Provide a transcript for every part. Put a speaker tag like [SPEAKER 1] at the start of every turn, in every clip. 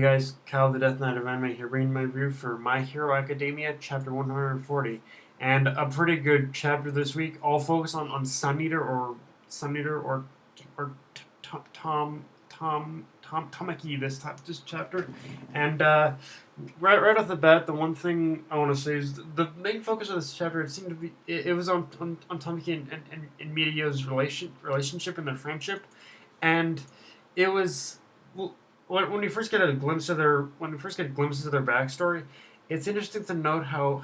[SPEAKER 1] guys, Kyle the Death Knight of Anime here, bringing my review for My Hero Academia, chapter 140. And a pretty good chapter this week, all focused on Sun Eater or Tamaki this chapter. And right off the bat, the one thing I want to say is the main focus of this chapter, it seemed to be, it was on Tamaki and Midio's relationship and their friendship. And it was when we first get a glimpse of glimpses of their backstory, it's interesting to note how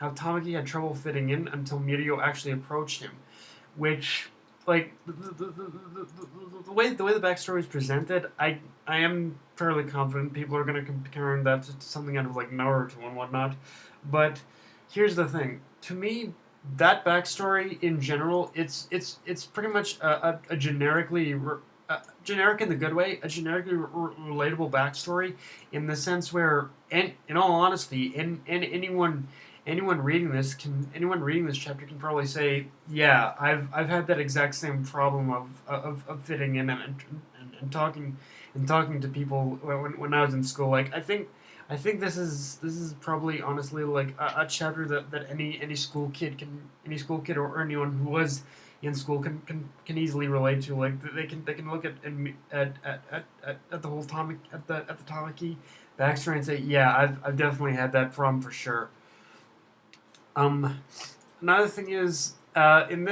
[SPEAKER 1] Tamaki had trouble fitting in until Mirio actually approached him, which like the way the backstory is presented, I am fairly confident people are going to compare that to something out of like Naruto and whatnot, but here's the thing: to me, that backstory in general, it's pretty much a generic in the good way, a generically relatable backstory in the sense where, in all honesty, anyone reading this chapter can probably say, yeah, I've had that exact same problem of fitting in and talking to people when I was in school. Like I think this is probably honestly like a chapter that any school kid or anyone who was in school can easily relate to. Like they can look at the whole at the Tamaki backstory and say, yeah, I've definitely had that problem for sure. Um, Another thing is, in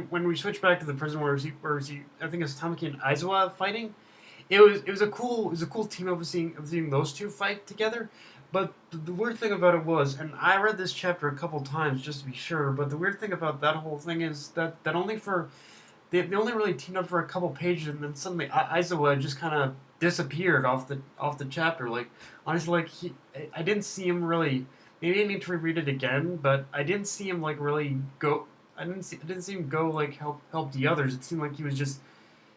[SPEAKER 1] when we switch back to the prison where he I think it's Tamaki and Aizawa fighting, it was a cool team up of seeing those two fight together. But the weird thing about it was, and I read this chapter a couple times just to be sure. But the weird thing about that whole thing is that only for they only really teamed up for a couple pages, and then suddenly Aizawa just kind of disappeared off the chapter. Like honestly, like I didn't see him really. Maybe I need to reread it again, but I didn't see him like really go. I didn't see him go like help the others. It seemed like he was just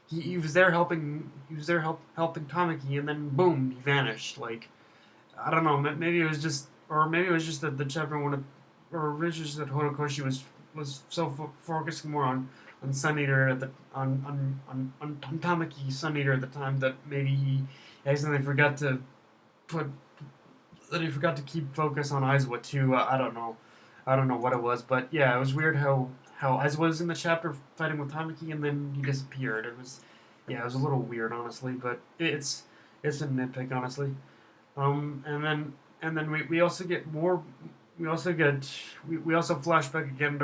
[SPEAKER 1] he was there helping Tamaki, and then boom, he vanished. Like I don't know. Maybe it was just, or maybe it was just that the chapter wanted, or maybe it was just that Horikoshi was so focusing more on SunEater at the on Tamaki SunEater at the time that maybe he accidentally forgot to put that he forgot to keep focus on Aizawa too. I don't know. I don't know what it was, but yeah, it was weird how Aizawa was in the chapter fighting with Tamaki and then he disappeared. It was, yeah, it was a little weird honestly, but it's a nitpick honestly. And then we also get more. We also flash back again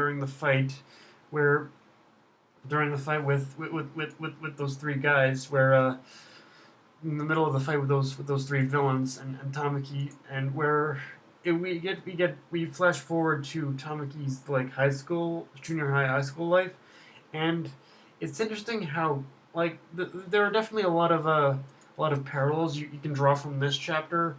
[SPEAKER 1] where during the fight with those three guys, where in the middle of the fight with those three villains and Tamaki, and where we flash forward to Tamaki's like high school life, and it's interesting how like there are definitely a lot of parallels you can draw from this chapter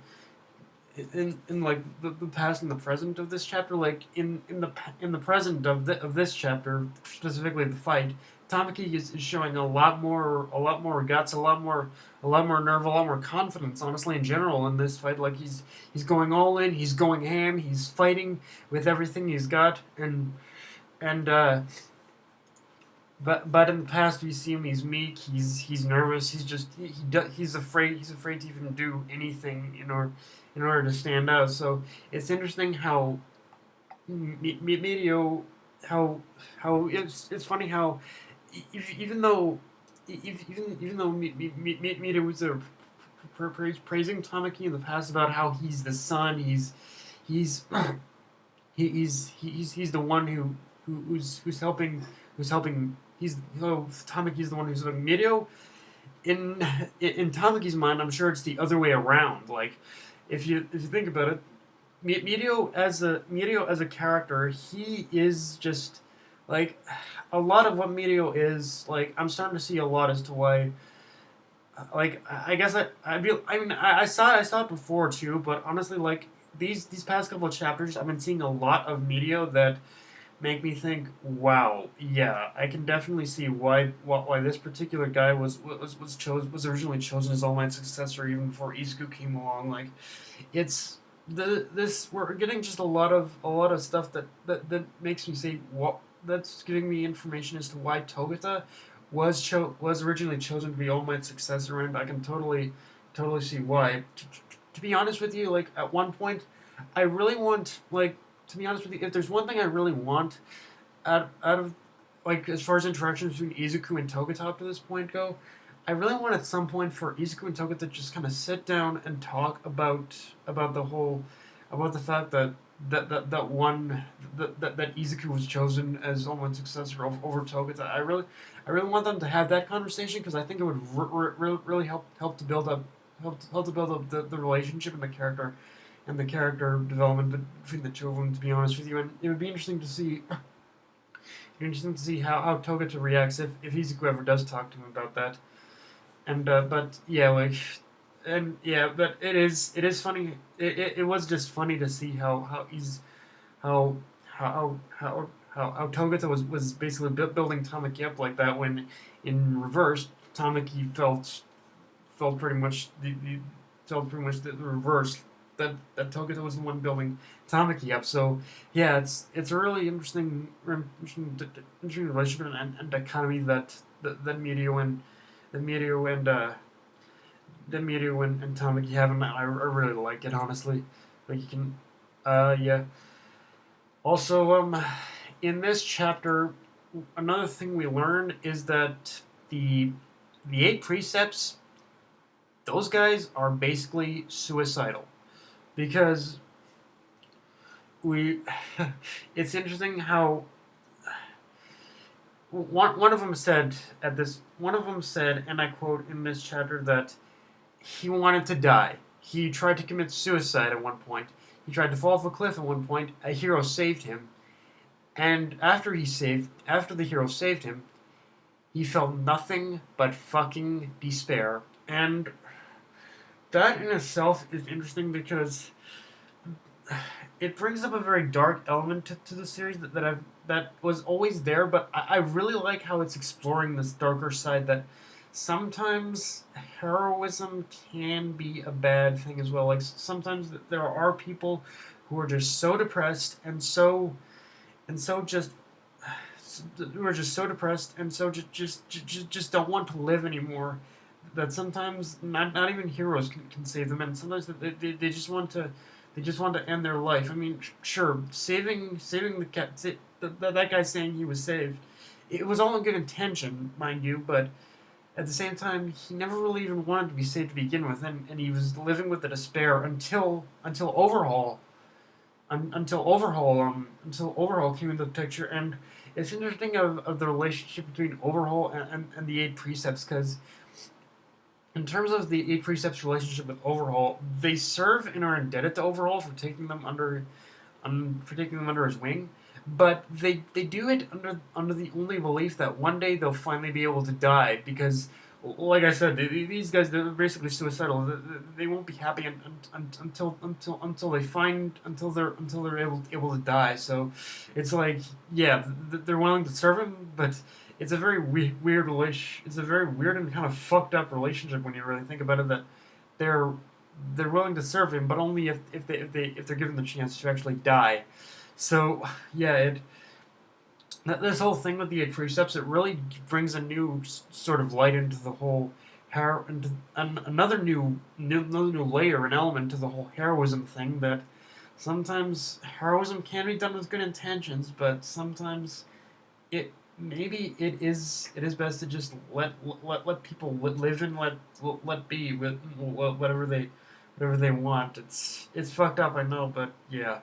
[SPEAKER 1] in like the past and the present of this chapter. Like in the present of this chapter, specifically the fight, Tamaki is showing a lot more guts, a lot more nerve, a lot more confidence, honestly, in general in this fight. Like he's going all in, he's going ham, he's fighting with everything he's got, and but in the past we see him, he's meek, he's nervous, he's afraid to even do anything in order to stand out. So it's interesting how Medio, how it's funny how even though even though Medio was praising Tamaki in the past about how he's the son, he's he's the one who's helping. Tamaki's the one who's helping Mirio. In Tamaki's mind, I'm sure it's the other way around. Like if you think about it, Mirio as a character, he is just like a lot of what Mirio is. Like I'm starting to see a lot as to why. Like I guess I saw it before too, but honestly, like these past couple of chapters, I've been seeing a lot of Mirio that make me think, wow, yeah, I can definitely see why this particular guy was originally chosen as All Might's successor even before Izuku came along. Like, it's this we're getting just a lot of stuff that makes me say what that's giving me information as to why Togata was originally chosen to be All Might's successor, and I can totally see why. To be honest with you, like at one point, I really want like to be honest with you, if there's one thing I really want out of like as far as interactions between Izuku and Togata up to this point go, I really want at some point for Izuku and Togata to just kind of sit down and talk about the whole about the fact that that Izuku was chosen as Omen's successor over Togata. I really want them to have that conversation because I think it would really help to build up the relationship and the character development between the two of them. To be honest with you, and it would be interesting to see. Interesting to see how Togata reacts if Izuku ever does talk to him about that. And but yeah, like, and yeah, but it is funny. It was just funny to see how how Togata was basically building Tamaki up like that when in reverse Tamaki felt pretty much the reverse that Togata was the one building Tamaki up. So yeah, it's a really interesting relationship and dichotomy that Mirio and Tamaki have, and I really like it honestly. Like you can, yeah. Also, in this chapter, another thing we learn is that the eight precepts, those guys are basically suicidal because we. It's interesting how one of them said one of them said, and I quote in this chapter that he wanted to die. He tried to commit suicide at one point. He tried to fall off a cliff at one point. A hero saved him, and after the hero saved him, he felt nothing but fucking despair. And that in itself is interesting because it brings up a very dark element to the series that was always there, but I really like how it's exploring this darker side that sometimes heroism can be a bad thing as well. Like sometimes there are people who are just so depressed and so just who are just so depressed and so just don't want to live anymore. That sometimes not even heroes can save them, and sometimes they just want to end their life. I mean, sure, saving the cat, that guy saying he was saved, it was all in good intention, mind you, but at the same time, he never really even wanted to be saved to begin with, and he was living with the despair until Overhaul, until Overhaul came into the picture, and it's interesting of the relationship between Overhaul and the eight precepts because. In terms of the eight precepts relationship with Overhaul, they serve and are indebted to Overhaul for taking them under his wing, but they do it under the only belief that one day they'll finally be able to die because, like I said, these guys they're basically suicidal. They won't be happy until they're able to die. So it's like yeah, they're willing to serve him, but it's a very weird relation. It's a very weird and kind of fucked up relationship when you really think about it. That they're willing to serve him, but only if they're given the chance to actually die. So yeah, this whole thing with the eight precepts it really brings a new sort of light into the whole into another new layer and element to the whole heroism thing. That sometimes heroism can be done with good intentions, but sometimes maybe it is best to just let people live and let be with whatever they want. It's fucked up, I know, but yeah.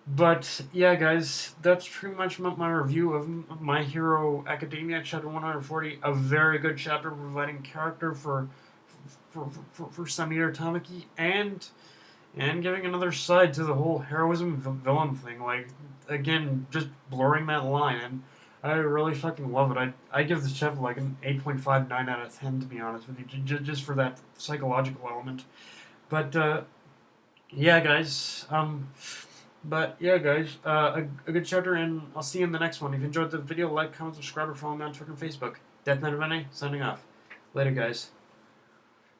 [SPEAKER 1] But yeah, guys, that's pretty much my review of My Hero Academia, chapter 140. A very good chapter providing character for SunEater Tamaki and giving another side to the whole heroism villain thing. Like again, just blurring that line and. I really fucking love it. I give this chapter like an 8.59 out of 10 to be honest with you, just for that psychological element. But yeah, guys. A good chapter, and I'll see you in the next one. If you enjoyed the video, like, comment, subscribe, or follow me on Twitter and Facebook. Death Knight of NA, signing off. Later, guys.